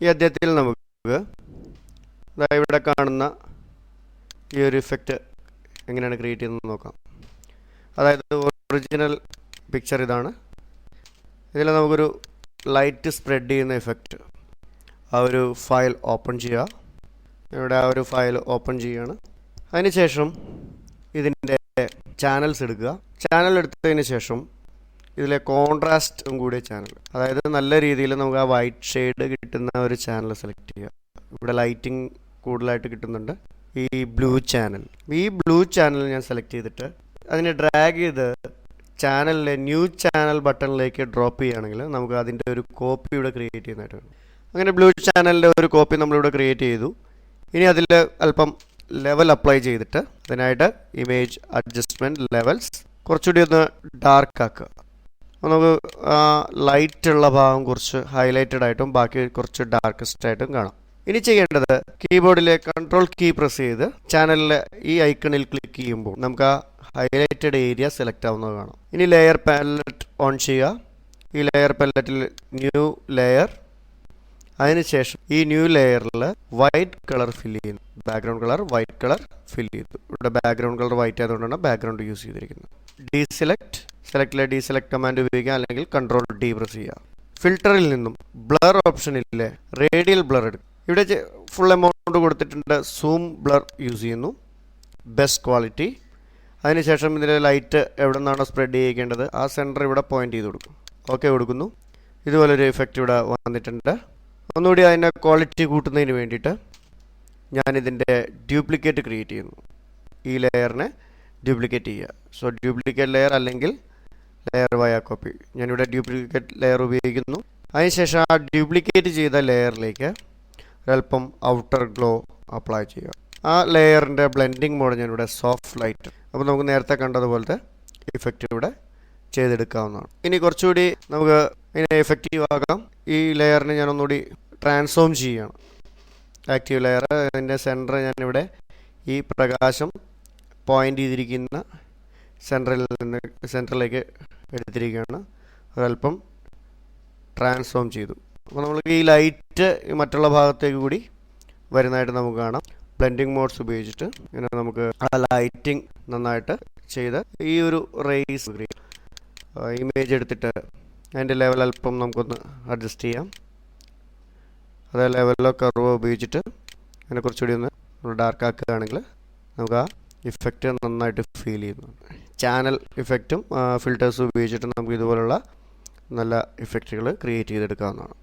ഈ അധ്യായത്തിൽ നമുക്ക് ഇവിടെ കാണുന്ന ഈ ഒരു ഇഫക്റ്റ് എങ്ങനെയാണ് ക്രിയേറ്റ് ചെയ്യുന്നത് നോക്കാം. അതായത് ഒറിജിനൽ പിക്ചർ ഇതാണ്. ഇതിൽ നമുക്കൊരു ലൈറ്റ് സ്പ്രെഡ് ചെയ്യുന്ന ഇഫക്റ്റ്, ആ ഒരു ഫയൽ ഓപ്പൺ ചെയ്യുക. ഇവിടെ ആ ഒരു ഫയൽ ഓപ്പൺ ചെയ്യുകയാണ്. അതിനുശേഷം ഇതിൻ്റെ ചാനൽസ് എടുക്കുക. ചാനൽ എടുത്തതിന് ശേഷം ഇതിലെ കോൺട്രാസ്റ്റും കൂടിയ ചാനൽ, അതായത് നല്ല രീതിയിൽ നമുക്ക് ആ വൈറ്റ് ഷെയ്ഡ് കിട്ടുന്ന ഒരു ചാനൽ സെലക്ട് ചെയ്യുക. ഇവിടെ ലൈറ്റിംഗ് കൂടുതലായിട്ട് കിട്ടുന്നുണ്ട്. ഈ ബ്ലൂ ചാനൽ ഞാൻ സെലക്ട് ചെയ്തിട്ട് അതിനെ ഡ്രാഗ് ചെയ്ത് ചാനലിലെ ന്യൂ ചാനൽ ബട്ടണിലേക്ക് ഡ്രോപ്പ് ചെയ്യുകയാണെങ്കിൽ നമുക്ക് അതിൻ്റെ ഒരു കോപ്പി ഇവിടെ ക്രിയേറ്റ് ചെയ്യുന്നതായിട്ട് വരും. അങ്ങനെ ബ്ലൂ ചാനലിൻ്റെ ഒരു കോപ്പി നമ്മളിവിടെ ക്രിയേറ്റ് ചെയ്തു. ഇനി അതിൽ അല്പം ലെവൽ അപ്ലൈ ചെയ്തിട്ട് അതിനായിട്ട് ഇമേജ് അഡ്ജസ്റ്റ്മെൻറ്റ് ലെവൽസ് കുറച്ചുകൂടി ഒന്ന് ഡാർക്ക് ആക്കുക. അപ്പോൾ നമുക്ക് ലൈറ്റ് ഉള്ള ഭാഗം കുറച്ച് ഹൈലൈറ്റഡ് ആയിട്ടും ബാക്കി കുറച്ച് ഡാർക്കസ്റ്റ് ആയിട്ടും കാണാം. ഇനി ചെയ്യേണ്ടത് കീബോർഡിലെ കൺട്രോൾ കീ പ്രസ് ചെയ്ത് ചാനലിലെ ഈ ഐക്കണിൽ ക്ലിക്ക് ചെയ്യുമ്പോൾ നമുക്ക് ആ ഹൈലൈറ്റഡ് ഏരിയ സെലക്ട് ആവുന്നത് കാണാം. ഇനി ലെയർ പാലറ്റ് ഓൺ ചെയ്യുക. ഈ ലെയർ പാലറ്റിൽ ന്യൂ ലെയർ, അതിനുശേഷം ഈ ന്യൂ ലെയറിൽ വൈറ്റ് കളർ ഫിൽ ചെയ്യുന്നു. Background colour white colour fill ചെയ്തു. ഇവിടെ ബാക്ക്ഗ്രൗണ്ട് കളർ വൈറ്റ് ആയതുകൊണ്ടാണ് ബാക്ക്ഗ്രൗണ്ട് യൂസ് ചെയ്തിരിക്കുന്നത്. സെലക്റ്റിലെ ഡീസെലക്ട് കമാൻഡ് ഉപയോഗിക്കുക, അല്ലെങ്കിൽ കൺട്രോൾ ഡി പ്രസ് ചെയ്യുക. ഫിൽറ്ററിൽ നിന്നും ബ്ലർ ഓപ്ഷനിലെ റേഡിയൽ ബ്ലർ എടുക്കും. ഇവിടെ ഫുൾ എമൗണ്ട് കൊടുത്തിട്ടുണ്ട്. സൂം ബ്ലർ യൂസ് ചെയ്യുന്നു, ബെസ്റ്റ് ക്വാളിറ്റി. അതിനുശേഷം ഇതിൻ്റെ ലൈറ്റ് എവിടെ നിന്നാണോ സ്പ്രെഡ് ചെയ്യിക്കേണ്ടത് ആ സെൻറ്റർ ഇവിടെ പോയിന്റ് ചെയ്ത് കൊടുക്കും. ഓക്കെ കൊടുക്കുന്നു. ഇതുപോലൊരു ഇഫക്റ്റ് ഇവിടെ വന്നിട്ടുണ്ട്. ഒന്നുകൂടി അതിൻ്റെ ക്വാളിറ്റി കൂട്ടുന്നതിന് വേണ്ടിയിട്ട് ഞാനിതിൻ്റെ ഡ്യൂപ്ലിക്കേറ്റ് ക്രിയേറ്റ് ചെയ്യുന്നു. ഈ ലെയറിനെ ഡ്യൂപ്ലിക്കേറ്റ് ചെയ്യുക. സോ ഡ്യൂപ്ലിക്കേറ്റ് ലെയർ അല്ലെങ്കിൽ ലെയർ വയ കോപ്പി. ഞാനിവിടെ ഡ്യൂപ്ലിക്കേറ്റ് ലെയർ ഉപയോഗിക്കുന്നു. അതിനുശേഷം ആ ഡ്യൂപ്ലിക്കേറ്റ് ചെയ്ത ലെയറിലേക്ക് ഒരല്പം ഔട്ടർ ഗ്ലോ അപ്ലൈ ചെയ്യുക. ആ ലെയറിൻ്റെ ബ്ലെൻഡിങ് മോഡ് ഞാനിവിടെ സോഫ്റ്റ് ലൈറ്റ്. അപ്പോൾ നമുക്ക് നേരത്തെ കണ്ടതുപോലത്തെ ഇഫക്റ്റ് ഇവിടെ ചെയ്തെടുക്കാവുന്നതാണ്. ഇനി കുറച്ചുകൂടി നമുക്ക് ഇതിനെ എഫക്റ്റീവ് ആകാം. ഈ ലെയറിനെ ഞാനൊന്നുകൂടി ട്രാൻസ്ഫോം ചെയ്യുകയാണ്. ആക്റ്റീവ് ലെയർ അതിൻ്റെ സെൻറ്റർ ഞാനിവിടെ ഈ പ്രകാശം പോയിൻ്റ് ചെയ്തിരിക്കുന്ന സെൻറ്ററിലേക്ക് എടുത്തിരിക്കുകയാണ്. ഒരല്പം ട്രാൻസ്ഫോം ചെയ്തു. അപ്പോൾ നമ്മൾക്ക് ഈ ലൈറ്റ് മറ്റുള്ള ഭാഗത്തേക്ക് കൂടി വരുന്നതായിട്ട് നമുക്ക് കാണാം. ബ്ലെൻഡിങ് മോഡ്സ് ഉപയോഗിച്ചിട്ട് ഇങ്ങനെ നമുക്ക് ആ ലൈറ്റിംഗ് നന്നായിട്ട് ചെയ്ത് ഈ ഒരു റേസ് ഇമേജ് എടുത്തിട്ട് അതിൻ്റെ ലെവൽ അല്പം നമുക്കൊന്ന് അഡ്ജസ്റ്റ് ചെയ്യാം. അതേ ലെവലിലോ കർവ് ഉപയോഗിച്ചിട്ട് അതിനെ കുറച്ചുകൂടി ഒന്ന് ഡാർക്ക് ആക്കുകയാണെങ്കിൽ നമുക്ക് ആ ഇഫക്റ്റ് നന്നായിട്ട് ഫീൽ ചെയ്യുന്നു. ചാനൽ ഇഫക്റ്റും ഫിൽറ്റേഴ്സും ഉപയോഗിച്ചിട്ട് നമുക്ക് ഇതുപോലുള്ള നല്ല ഇഫക്റ്റുകൾ ക്രിയേറ്റ് ചെയ്തെടുക്കാവുന്നതാണ്.